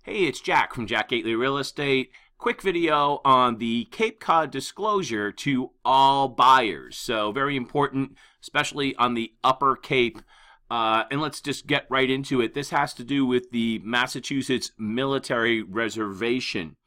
Hey, it's Jack from Jack Gately Real Estate. Quick video on the Cape Cod Disclosure to all buyers. So very important, especially on the Upper Cape. And let's just get right into it. This has to do with the Massachusetts Military Reservation.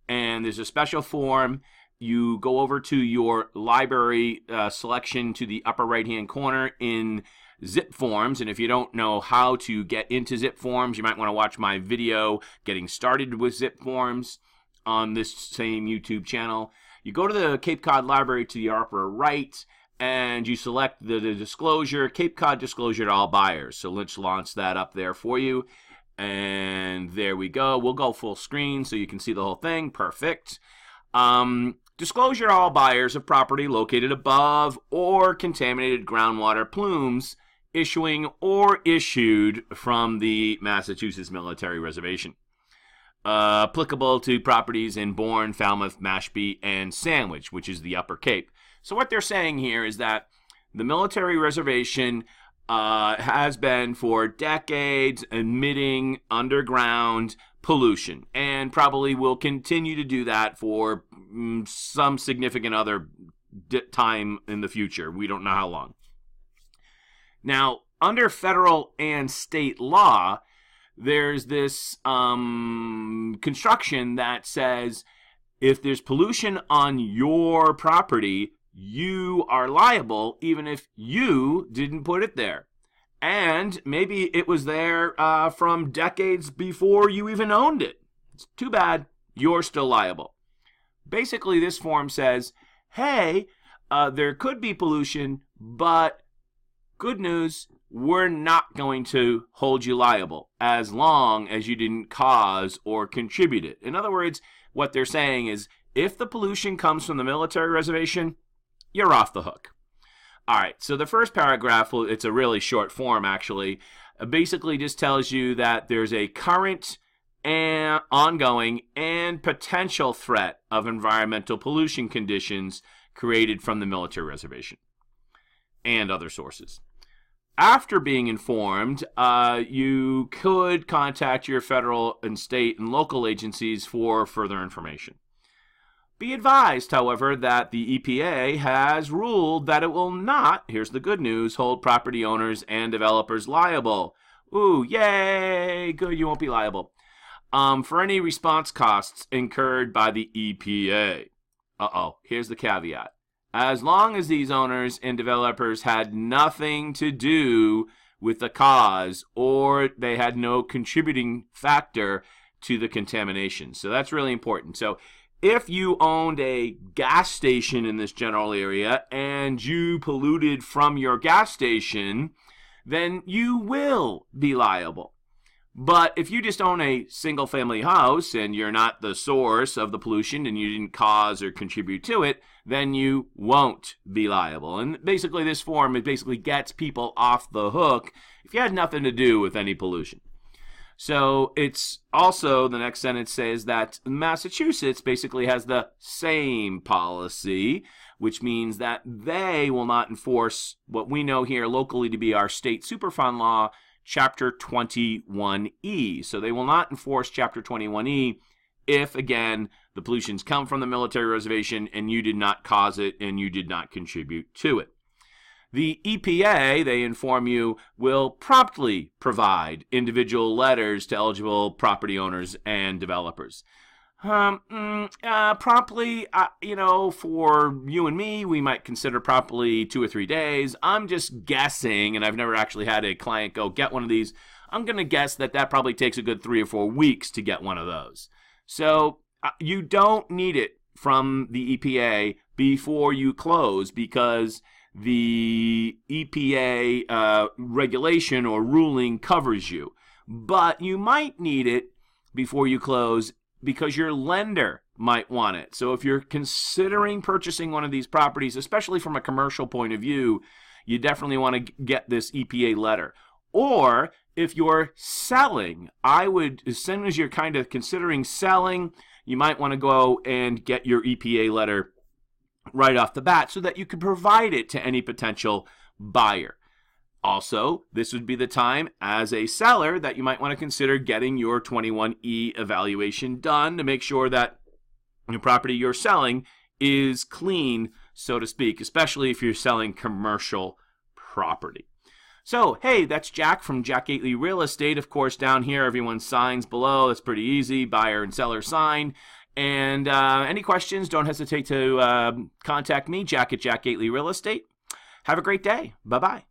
And there's a special form. You go over to your library selection to the upper right-hand corner in zip forms, and if you don't know how to get into zip forms, you might want to watch my video getting started with zip forms on this same YouTube channel. You go to the Cape Cod Library to the upper right, and you select the disclosure, Cape Cod Disclosure to all buyers. So let's launch that up there for you, and there we go. We'll go full screen so you can see the whole thing. Perfect. Disclosure to all buyers of property located above or contaminated groundwater plumes issuing or issued from the Massachusetts Military Reservation. Applicable to properties in Bourne, Falmouth, Mashpee, and Sandwich, which is the Upper Cape. So what they're saying here is that the military reservation has been for decades emitting underground pollution and probably will continue to do that for some significant other time in the future. We don't know how long. Now, under federal and state law, there's this construction that says if there's pollution on your property, you are liable even if you didn't put it there. And maybe it was there from decades before you even owned it. It's too bad, you're still liable. Basically, this form says, hey, there could be pollution, but good news, we're not going to hold you liable as long as you didn't cause or contribute it. In other words, what they're saying is if the pollution comes from the military reservation, you're off the hook. All right, so the first paragraph, it's a really short form actually, basically just tells you that there's a current and ongoing and potential threat of environmental pollution conditions created from the military reservation and other sources. After being informed, you could contact your federal and state and local agencies for further information. Be advised, however, that the EPA has ruled that it will not, here's the good news, hold property owners and developers liable. Ooh, yay, good, you won't be liable. For any response costs incurred by the EPA. Here's the caveat. As long as these owners and developers had nothing to do with the cause or they had no contributing factor to the contamination. So that's really important. So if you owned a gas station in this general area and you polluted from your gas station, then you will be liable. But if you just own a single-family house and you're not the source of the pollution and you didn't cause or contribute to it, then you won't be liable. And basically this form, it basically gets people off the hook if you had nothing to do with any pollution. So it's also, the next sentence says that Massachusetts basically has the same policy, which means that they will not enforce what we know here locally to be our state Superfund law, Chapter 21E. So they will not enforce Chapter 21E if, again, the pollutions come from the military reservation and you did not cause it and you did not contribute to it. The EPA, they inform you, will promptly provide individual letters to eligible property owners and developers. Promptly, for you and me, we might consider promptly 2 or 3 days. I'm just guessing, and I've never actually had a client go get one of these. I'm going to guess that probably takes a good 3 or 4 weeks to get one of those. So you don't need it from the EPA before you close because the EPA regulation or ruling covers you. But you might need it before you close because your lender might want it. So if you're considering purchasing one of these properties, especially from a commercial point of view, you definitely want to get this EPA letter. Or if you're selling, I would, as soon as you're kind of considering selling, you might want to go and get your EPA letter right off the bat so that you can provide it to any potential buyer. Also, this would be the time as a seller that you might want to consider getting your 21E evaluation done to make sure that the property you're selling is clean, so to speak, especially if you're selling commercial property. So, hey, that's Jack from Jack Gately Real Estate. Of course, down here, everyone signs below. It's pretty easy. Buyer and seller sign. And any questions, don't hesitate to contact me, Jack at Jack Gately Real Estate. Have a great day. Bye-bye.